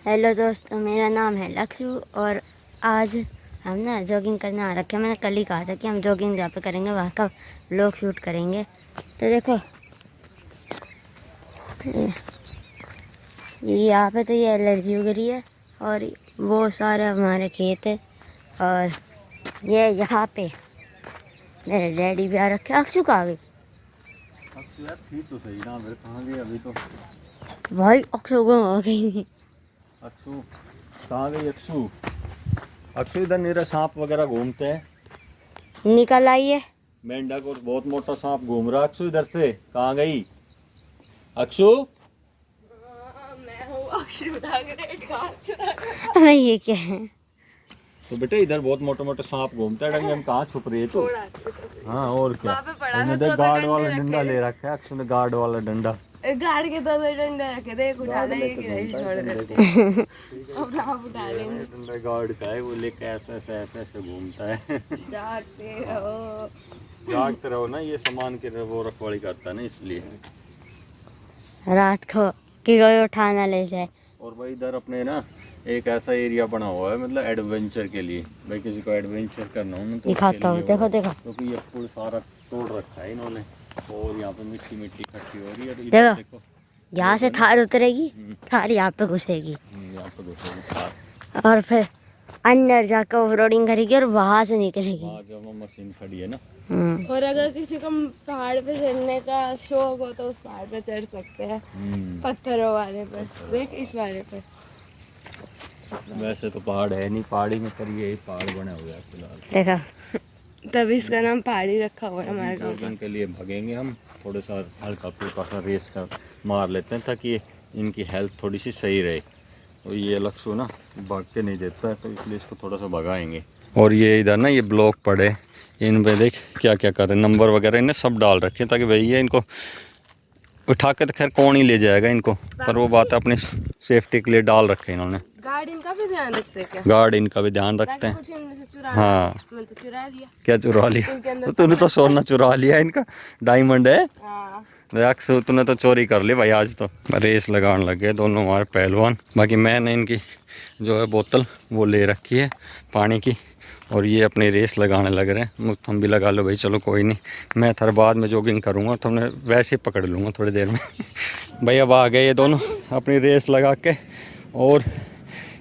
Hello दोस्तों, मेरा नाम है लक्ष्य और आज हम ना जॉगिंग करने आ रखे हैं। मैंने कल ही कहा था कि हम जॉगिंग जहाँ पे करेंगे वहाँ का व्लॉग शूट करेंगे। तो देखो ये यहाँ पे तो ये एलर्जी उग रही है और वो सारे हमारे खेत है। और ये यहाँ पे मेरे डैडी भी आ रखे। अक्षु कहाँ गई? अक्षु यार थी तो सही ना, मेरे कहाँ गई अभी तो। भाई अक्षु गुम हो गई। अक्षु कहाँ गई? अक्षु अक्षु इधर मेरा सांप वगैरह घूमते हैं। निकल आई है। मेंढक और बहुत मोटा सांप घूम रहा। अक्षु इधर से कहाँ गई? अक्षु मैं हूँ अक्षु चुरा। ये क्या है? तो बेटे इधर बहुत मोटे मोटे सांप घूमते हैं। डंगे में कहाँ छुप रही है तू? हाँ और क्या, वहाँ पे पड़ा था, देख दो गार्ड डंडे वाला रखे डंडा थे। ले रखा है अक्षु ने, गार्ड वाला डंडा। गाड़ के दो डंडे रखे थे, एक उठा गार्ड लेंगे लेके कि नहीं घूमता छोड़ है देते डंडे को। अपना आप उठा लेंगे। डंडा गार्ड का है, वो लेके ऐसे ऐसे घूमता है। जागते रहो। जागते रहो ना, ये सामान की वो रखवाली करता है ना, इसलिए। रात को कि कोई उठाना ले जाए। और भाई इधर अपने ना एक ऐसा एरिया बना हुआ है, मतलब एडवेंचर के लिए। भाई किसी को एडवेंचर करना हो ना तो दिखाता हूँ, देखो देखो क्योंकि ये फूल सारा तोड़ रखा है इन्होंने और यहाँ पे मिट्टी मिट्टी इकट्ठी हो रही है। देखो। देखो यहाँ से थार उतरेगी, थार यहाँ पे घुसेगी यहाँ पे घुसेगी थार। और फिर अंदर जाकर ऑफ रोडिंग करेगी और वहां से निकलेगी। वहाँ जो वो मशीन खड़ी है ना। और अगर किसी को पहाड़ पे चढ़ने का शौक हो तो उस पहाड़ पे चढ़ सकते हैं, पत्थरों वाले पर। देख इस वाले पर। वैसे तो पहाड़ है नहीं, पहाड़ी में पर ये पहाड़ बने हुए हैं फिलहाल। देखो तभी इसका नाम पहाड़ी रखा हुआ है हमारे गाँव जॉगिंग के लिए भागेंगे हम, थोड़ा सा हल्का फुल्का सा रेस कर मार लेते हैं ताकि इनकी हेल्थ थोड़ी सी सही रहे। और ये लक्ष्य ना भाग के नहीं देता है, तो इसलिए इसको थोड़ा सा भगाएंगे। और ये इधर ना ये ब्लॉक पड़े, इन पे देख क्या क्या कर रहे हैं, नंबर वगैरह इन्हें सब डाल रखे हैं ताकि भैया इनको उठा के तो खैर कौन ही ले जाएगा इनको, पर वो बात अपनी सेफ्टी के लिए डाल रखे हैं इन्होंने। गार्ड इनका भी ध्यान रखते हैं क्या? गार्ड इनका भी ध्यान रखते हैं। कुछ इनमें से चुरा हाँ मैंने तो चुरा लिया। क्या चुरा लिया? इनके अंदर तो तूने तो सोना चुरा लिया, इनका डायमंड है। हाँ। अक्सर तूने तो चोरी कर ली भाई। आज तो रेस लगाने लग गए दोनों हमारे पहलवान। बाकी मैंने इनकी जो है बोतल वो ले रखी है पानी की, और ये अपनी रेस लगाने लग रहे हैं। तुम भी लगा लो भाई, चलो कोई नहीं, मैं थर बाद में जॉगिंग करूँगा, तुमने वैसे ही पकड़ लूँगा थोड़ी देर में। भाई अब आ गए ये दोनों अपनी रेस लगा के, और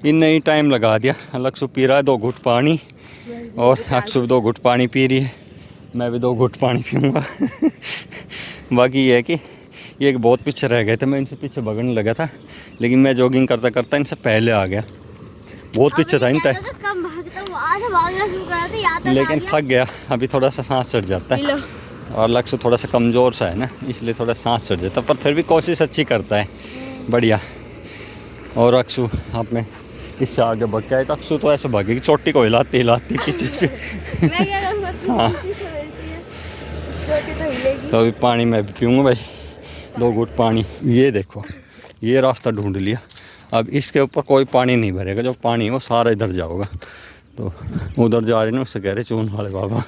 इनने ही टाइम लगा दिया। लक्ष्य पी रहा है 2 घुट पानी और अक्षु 2 घुट पानी पी रही है, मैं भी 2 घुट पानी पीऊँगा। बाकी ये है कि ये बहुत पीछे रह गए थे, मैं इनसे पीछे भागने लगा था, लेकिन मैं जॉगिंग करता करता इनसे पहले आ गया। बहुत पीछे था इनसे, लेकिन थक गया। अभी थोड़ा सा सांस चढ़ जाता है, और लक्ष्य थोड़ा सा कमज़ोर सा है ना, इसलिए थोड़ा सांस चढ़ जाता है, पर फिर भी कोशिश अच्छी करता है, बढ़िया। और अक्षु आपने इससे आगे भाग के आए, तो अक्षु तो ऐसे भागेगी चोटी को हिलाती हिलाती पीछे से। हाँ तो अभी पानी मैं भी पीऊँगा भाई, 2 घूंट पानी। ये देखो ये रास्ता ढूंढ लिया, अब इसके ऊपर कोई पानी नहीं भरेगा, जो पानी है वो सारा इधर जाओगा। तो उधर जा रहे ना, उससे कह रहे चून वाले बाबा।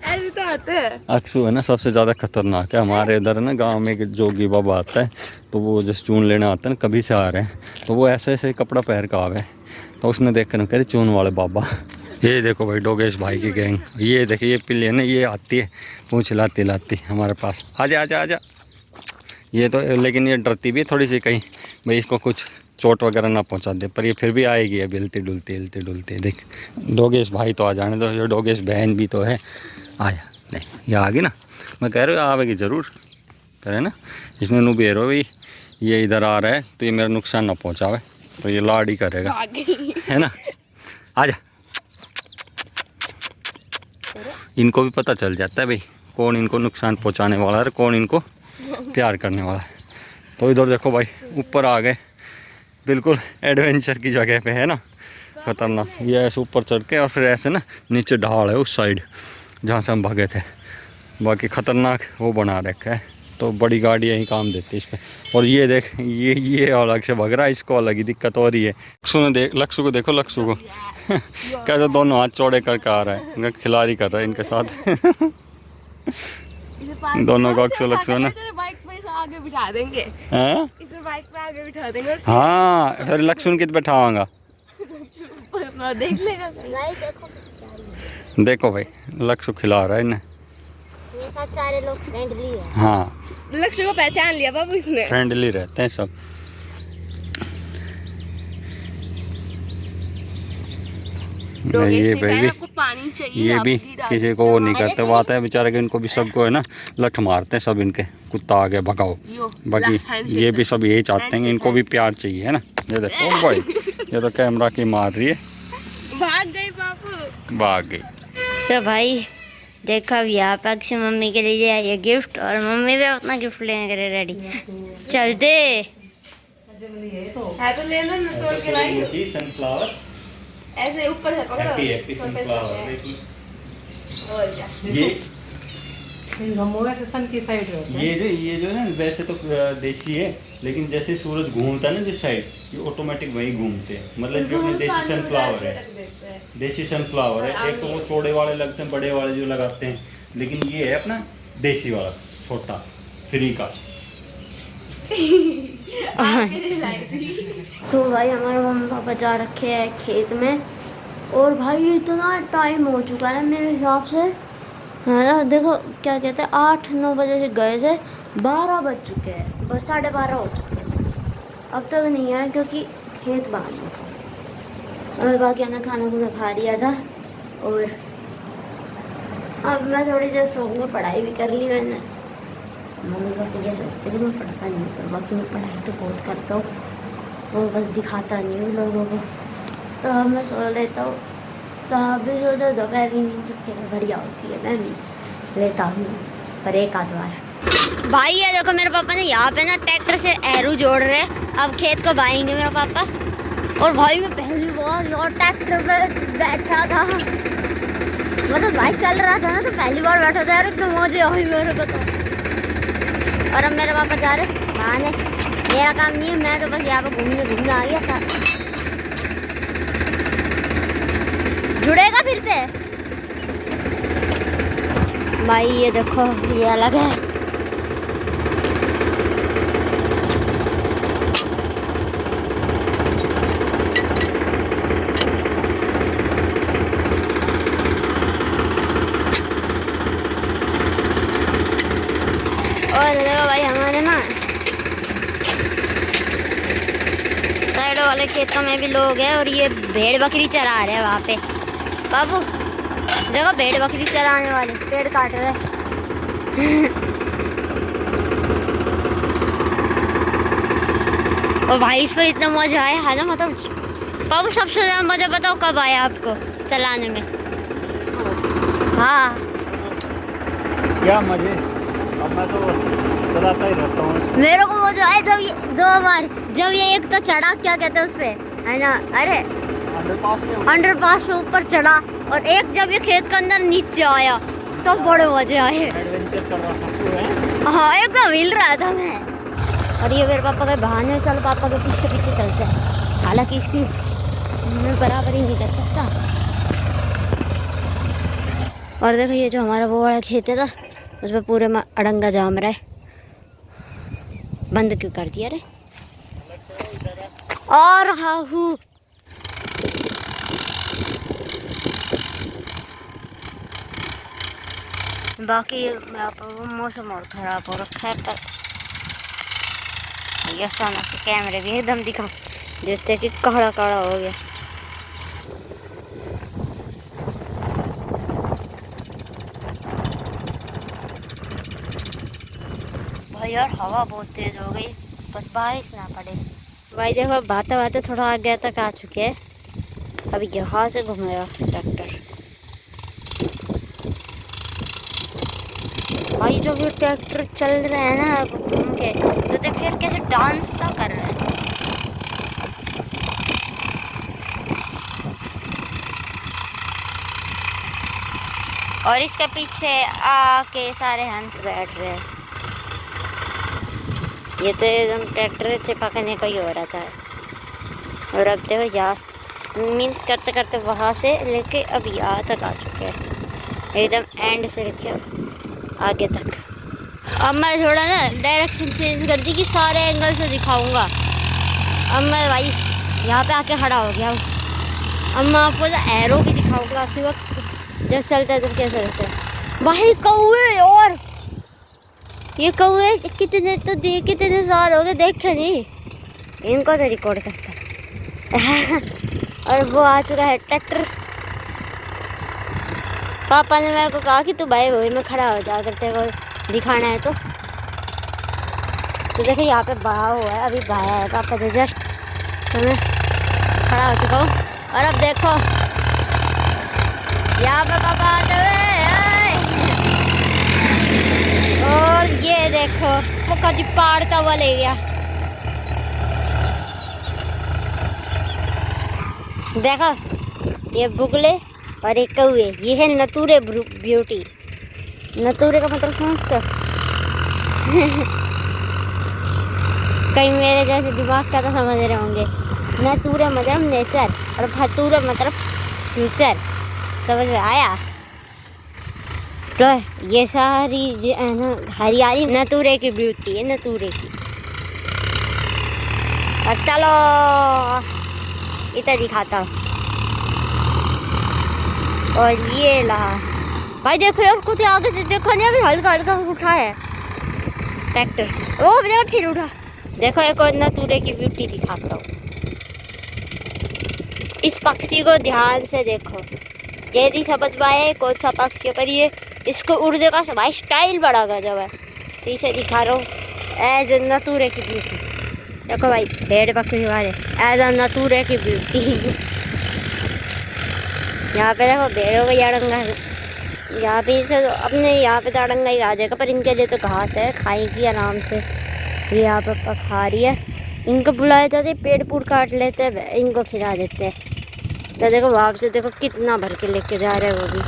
ऐसे तो आते हैं। अक्सू है ना सबसे ज़्यादा खतरनाक है हमारे इधर है ना, गांव में एक जोगी बाबा आता है, तो वो जिस चून लेने आता है ना, कभी से आ रहे हैं, तो वो ऐसे ऐसे कपड़ा पहन कर आवे, तो उसने देख कर कह रहे चून वाले बाबा। ये देखो भाई डोगेश भाई की गैंग, ये देखिए ये पिल्ली है ना, ये आती है पूँछ लाती लाती हमारे पास, आजा आजा आजा। ये तो लेकिन ये डरती भी है थोड़ी सी, कहीं भाई इसको कुछ चोट वगैरह ना पहुंचा दे, पर ये फिर भी आएगी अभी हिलती डुलती हिलती डुलती। देख डोगेश भाई तो आ जाने दो, ये डोगेश बहन भी तो है, आया नहीं ये आ गई ना, मैं कह रहा हूँ आवेगी ज़रूर, कह रहे ना इसने नू बेरो भाई ये इधर आ रहा है तो ये मेरा नुकसान ना पहुँचावे, तो ये लाड ही करेगा, है ना। आजा, इनको भी पता चल जाता है भाई कौन इनको नुकसान पहुँचाने वाला है, कौन इनको प्यार करने वाला है। तो इधर देखो भाई ऊपर आ गए, बिल्कुल एडवेंचर की जगह पे है ना, खतरनाक। ये ऐसे ऊपर चढ़ के और फिर ऐसे ना नीचे ढाल है उस साइड जहाँ से हम भागे थे, बाकी खतरनाक वो बना रखा है, तो बड़ी गाड़ी यही काम देती है इस पर। और ये देख ये अलग से भाग रहा है, इसको अलग ही दिक्कत हो रही है। लक्ष्य को देखो, लक्ष्य को कैसे दोनों हाथ चौड़े करके आ रहा है, इनका खिलाड़ी कर रहा है इनके साथ। इसे पार्क दोनों का अक्सर लगता है ना। बाइक पे इसे आगे बिठा देंगे, हैं? इसे बाइक पे आगे बिठा देंगे और हाँ फिर लक्ष्मण कित बैठावांगा। देख लेगा। भाई देखो देखो भाई लक्ष्य खिला रहा है इन्हें। मेरे साथ सारे लोग फ्रेंडली है। हाँ लक्ष्य को पहचान लिया बाबू इसने। फ्रेंडली रहते हैं सब। ये बेबी आपको पानी चाहिए, ये आप भी गिरा किसी को वो नहीं करते, वो आता है बेचारे के, इनको भी सबको है ना लठ मारते हैं सब इनके, कुत्ता आगे भगाओ। यो, बाकी हैंडशेक ये भी सब यही चाहते हैं कि इनको भी प्यार चाहिए है ना। ये देखो ओ भाई ये तो कैमरा की मार रही है। भाग गई बापू। भाग गई। तो भाई देखो अब यहाँ पे अक्षय मम्मी के लिए ये गिफ्ट, और मम्मी भी अपना गिफ्ट लेने के लिए रेडी। चलते है तो ले लो ना, तोड़ के लाई। सनफ्लावर ऐसे ऊपर से पकड़ो। Happy sunflower. और क्या। से सन की साइड रहता है। ये जो है ना वैसे तो देसी है, लेकिन जैसे सूरज घूमता है ना जिस साइड, ये ऑटोमेटिक वही घूमते हैं। मतलब जो अपने देसी सनफ्लावर है, देसी सनफ्लावर है। एक तो वो चौड़े वाले लगते हैं, बड़े वाले जो लगाते हैं, लेकिन ये है अपना देसी वाला छोटा फ्री का। तो भाई हमारे मम्मी पापा जा रखे हैं खेत में, और भाई इतना टाइम हो चुका है मेरे हिसाब से, है ना। देखो क्या कहते हैं 8-9 बजे से गए थे, 12 बज चुके हैं, बस 12:30 हो चुके हैं, अब तक नहीं आए क्योंकि खेत बाहर है। और बाकी हमने खाना खुना खा लिया था, और अब मैं थोड़ी देर सो में पढ़ाई भी कर ली मैंने। मम्मी पापा ये सोचते कि मैं पढ़ता नहीं, पर बाकी मैं पढ़ाई तो बहुत करता हूँ, और बस दिखाता नहीं हूँ लोगों को। तो अब मैं सो लेता हूँ, तो अभी सोचो दोपहर की नींद सबके लिए बढ़िया होती है, मैं भी लेता हूँ पर एक आध बार। भाई ये देखो मेरे पापा ने यहाँ पे ना ट्रैक्टर से एरू जोड़ रहे हैं, अब खेत को बाएंगे मेरा पापा। और भाई मैं पहली बार यार ट्रैक्टर पे बैठा था, मतलब बाइक चल रहा था ना, तो पहली बार बैठा था यार, इतना मौजे हुई मेरे को तो। और अब मेरे पापा जा रहे बाहने, मेरा काम नहीं है, मैं तो बस यहाँ पे घूमने आ गया था। जुड़ेगा फिर से भाई, ये देखो ये अलग है। और देखो भाई हमारे ना साइड वाले खेतों में भी लोग हैं, और ये भेड़ बकरी चरा रहे हैं वहाँ पे। बाबू देखो भेड़ बकरी चराने वाले पेड़ काट रहे। और भाई इस पर इतना मजा आया है ना, मतलब बाबू सबसे ज़्यादा मजा बताओ कब आया आपको चलाने में? हाँ क्या मजे, अब मैं तो चलाता ही रहता हूँ। मेरे को वो जो है जब ये 2 बार जब ये एक तो चढ़ा, क्या कहते हैं उस पे, है ना, अरे अंडरपास से ऊपर चढ़ा, और एक जब ये खेत के अंदर नीचे आया तब तो बड़े मजे आए। एडवेंचर कर रहा था। हाँ एकदम हिल रहा था मैं। और ये मेरे पापा के बहाने, चलो पापा के पीछे पीछे चलते हैं, हालांकि इसकी मैं बराबरी नहीं कर सकता। और देखो ये जो हमारा वो वाला खेत है था, उस पर पूरे में अड़ंगा जाम रहा है। बंद क्यों कर दिया रे? और हाँ हूँ बाकी मौसम और ख़राब हो रखा है, पर ये सोना के कैमरे भी एकदम दिखा जैसे कि काड़ा काड़ा हो गया। भाई यार हवा बहुत तेज़ हो गई, बस बारिश ना पड़े। भाई देखो भाते भाते थोड़ा आगे तक आ चुके हैं, अभी यहाँ से घूमेगा ट्रैक्टर। भाई जब ये ट्रैक्टर चल रहे हैं ना घूम के, तो देखिए कैसे डांस सा कर रहे हैं। और इसके पीछे आके सारे हंस बैठ रहे हैं। ये तो एकदम ट्रैक्टर चिपकने का ही हो रहा था। और अब देखो यार मीन्स करते करते वहाँ से लेके अब यहाँ तक आ चुके हैं, एकदम एंड से लेके आगे तक। अब मैं थोड़ा ना डायरेक्शन चेंज कर दी कि सारे एंगल से दिखाऊंगा। अब मैं भाई यहाँ पे आके खड़ा हो गया हूँ। अब मैं आपको ना एरो भी दिखाऊंगा उसी वक्त जब चलता है तो कैसे रहता है। भाई कौवे, और ये कौवे कितने तो कितने साल हो गए देखे नहीं, इनको तो रिकॉर्ड करता है। और वो आ चुका है ट्रैक्टर। पापा ने मेरे को कहा कि तू भाई वही में खड़ा हो जा करते को दिखाना है। तो देखो यहाँ पे बहा हुआ है, अभी बहाया है पापा ने जस्ट, तो मैं खड़ा हो चुका हूँ। और अब देखो यहाँ पे पापा आते हुए, और ये देखो वो कभी पहाड़ का वो ले गया। देखो ये बुगले और एक कौवे, ये है नतूरे ब्यूटी। नतूरे का मतलब समझते हो? कहीं मेरे जैसे दिमाग का तो समझ रहे होंगे। नतूरे मतलब नेचर और फतूरे मतलब फ्यूचर, समझ में आया? तो ये सारी हरियाली नतूरे की ब्यूटी है, नतूरे की। और चलो इतना दिखाता हूँ। और ये रहा भाई, देखो यार कुछ आगे से देखो नहीं, अभी हल्का हल्का उठा है ट्रैक्टर। ओ देखो फिर उठा। देखो एक और नतूरे की ब्यूटी दिखाता हूँ। इस पक्षी को ध्यान से देखो, यदि समझ में आए कौन सा पक्षी है, पर ये इसको उड़ने का भाई स्टाइल बड़ा गजब है। तो इसे दिखा रहा हूँ एज नतूरे की ब्यूटी। देखो भाई भेड़ बकरी वाले एज नतूरे की ब्यूटी। यहाँ पे देखो भेड़ों का अड़ंगा है, यहाँ पे इसे तो अपने यहाँ पे तो अड़ंगा ही आ जाएगा, पर इनके लिए तो घास है, खाएगी आराम से। ये यहाँ पे खा रही है, इनको बुलाए जाते पेड़ पूड़ काट लेते हैं, इनको खिला देते हैं। तो देखो वहाँ से देखो कितना भर के लेके जा रहे हैं वो भी।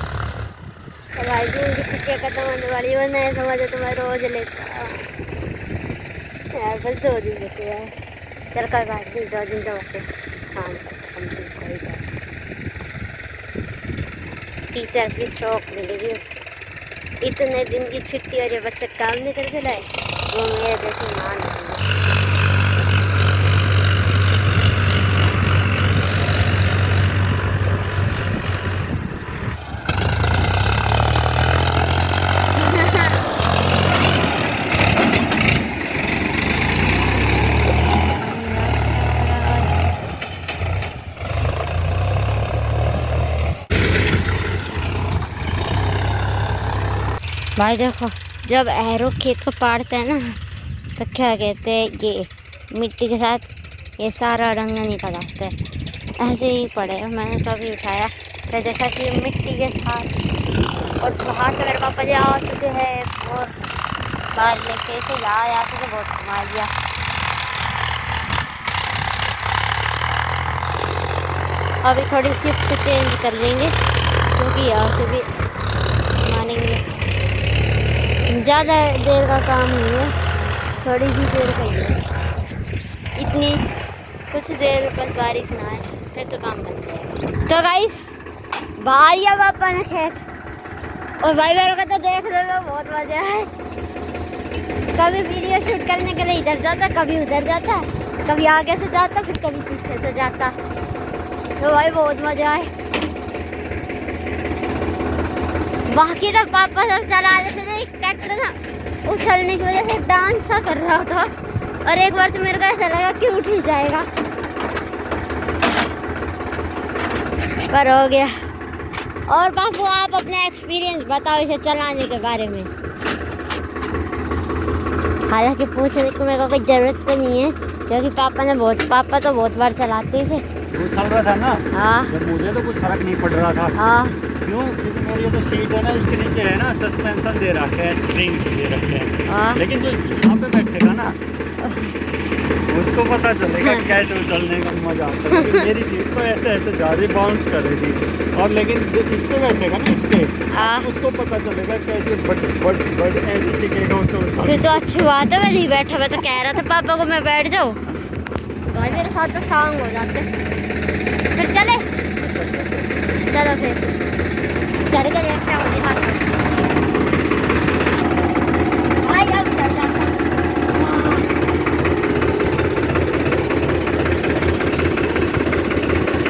तो भाई जी उनकी छुट्टियाँ खत्म होने वाली है, नहीं समझे तो मैं रोज लेता यार, बस 2 दिन लेते हैं। चल कोई बात नहीं, 2 दिन तो वैसे काम कंप्लीट हो ही जाए। टीचर्स भी शौक मिलेगी, इतने दिन की छुट्टी और ये बच्चे काम नहीं करके लाए, वो मेरे जैसे मान लेंगे। भाई देखो जब एरो खेत को पाड़ते हैं ना, तो क्या कहते हैं, ये मिट्टी के साथ ये सारा रंग निकल आता है। ऐसे ही पड़े मैंने कभी उठाया, फिर देखा कि मिट्टी के साथ। और वहाँ से मेरे पापा जी आ चुके हैं और बाहर लेके से यहाँ आते तो बहुत घुमा दिया। अभी थोड़ी शिफ्ट चेंज कर लेंगे क्योंकि यहाँ से भी मानेंगे। ज़्यादा देर का काम नहीं है, थोड़ी सी देर का ही है। इतनी कुछ देर बस बारिश ना आए फिर तो काम बन जाएगा। तो गाइस बाहर या पापा ने खेत, और भाई बहनों का तो देख रहे हो बहुत मजा है। कभी वीडियो शूट करने के लिए इधर जाता, कभी उधर जाता, कभी आगे से जाता, फिर कभी पीछे से जाता। तो भाई बहुत मजा है। बाकी तो पापा सब चला रहे थे, ट्रैक्टर ना उछलने की वजह से डांस सा कर रहा था, और एक बार तो मेरे को ऐसा लगा कि उठ ही जाएगा, पर हो गया। और बापू आप अपना एक्सपीरियंस बताओ इसे चलाने के बारे में। हालांकि पूछने की मेरे को कोई ज़रूरत तो नहीं है क्योंकि पापा तो बहुत बार चलाते इसे। वो चल रहा था ना, हाँ जब मुझे तो कुछ फर्क नहीं पड़ रहा था। हाँ क्यों? क्योंकि मेरी ये तो सीट है ना, इसके नीचे है ना सस्पेंशन दे रखे है, स्प्रिंग दे रखे हैं। हाँ लेकिन जो यहाँ पे बैठेगा ना उसको पता चलेगा कैसे उछलने का मजा आता है। क्योंकि मेरी सीट तो ऐसे ज़्यादा बाउंस कर रही थी, और लेकिन जो इस पे बैठेगा ना, इस पे उसको पता चलेगा कैसे बट ऐसे टिकेगा उछल। फिर तो अच्छी बात है, मैं नहीं बैठा। मैं तो कह रहा था पापा को मैं बैठ जाऊँ, भाई मेरे साथ तो सांग हो जाते। फिर चले, चलो फिर चढ़ के देखते हैं।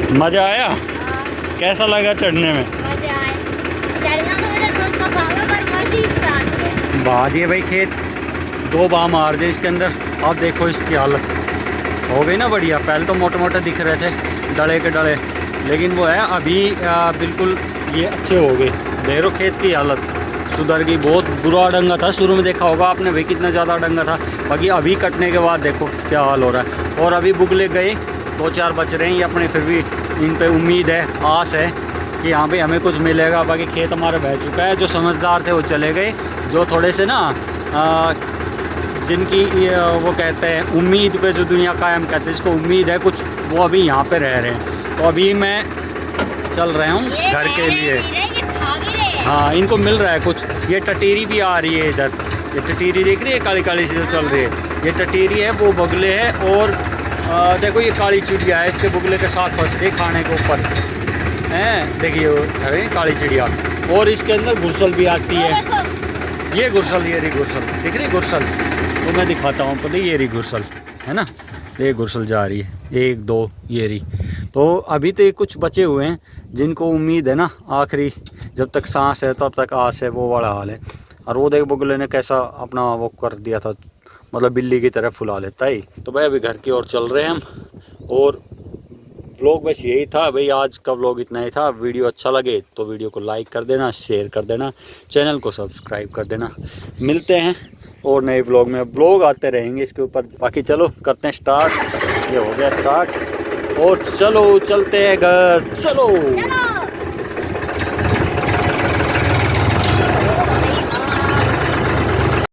मज़ा आया? कैसा लगा चढ़ने में? मजे आए। चढ़ना तो मेरा रोज का काम है, पर मजे स्टार्ट है। बहा दिए भाई खेत, 2 बाह मार दिए इसके अंदर। अब देखो इसकी हालत हो गई ना बढ़िया। पहले तो मोटे मोटे दिख रहे थे डले के डले, लेकिन वो है अभी बिल्कुल ये अच्छे हो गए। देखो खेत की हालत सुधर गई। बहुत बुरा डंगा था शुरू में, देखा होगा आपने भाई कितना ज़्यादा डंगा था। बाकी अभी कटने के बाद देखो क्या हाल हो रहा है। और अभी बुगले गए 2-4 बच रहे हैं ये अपने, फिर भी इन पे उम्मीद है, आस है कि यहाँ पे हमें कुछ मिलेगा। बाकी खेत हमारा बह चुका है। जो समझदार थे वो चले गए, जो थोड़े से ना जिनकी वो कहते हैं उम्मीद पे जो दुनिया कायम कहते हैं, जिसको उम्मीद है कुछ, वो अभी यहाँ पे रह रहे हैं। तो अभी मैं चल रहा हूँ घर के लिए। हाँ, इनको मिल रहा है कुछ। ये टटीरी भी आ रही है इधर, ये टटीरी देख रही है, काली काली सी जो चल रही है, ये टटीरी है, वो बगले है। और देखो ये काली चिड़िया है, इसके बगले के साथ फंस गई खाने के ऊपर हैं। देखिए अरे काली चिड़िया। और इसके अंदर गुरसल भी आती है। ये गुरसल, ये रही गुरसल, दिख रही गुरसल? तो मैं दिखाता हूँ पता, ये रही गुरसल है ना, ये गुरसल जा रही है, 1 2 ये रही। तो अभी तो ये कुछ बचे हुए हैं जिनको उम्मीद है ना, आखिरी जब तक सांस है तब तक आस है, वो वाला हाल है। और वो देख बगुले ने कैसा अपना वो कर दिया था, मतलब बिल्ली की तरह फुला लेता है। तो भाई अभी घर की ओर चल रहे हैं हम। और व्लॉग बस यही था भाई, आज का व्लॉग इतना ही था। वीडियो अच्छा लगे तो वीडियो को लाइक कर देना, शेयर कर देना, चैनल को सब्सक्राइब कर देना। मिलते हैं और नए व्लॉग में, व्लॉग आते रहेंगे इसके ऊपर। बाकी चलो करते हैं स्टार्ट, ये हो गया स्टार्ट। और चलो चलते हैं घर, चलो।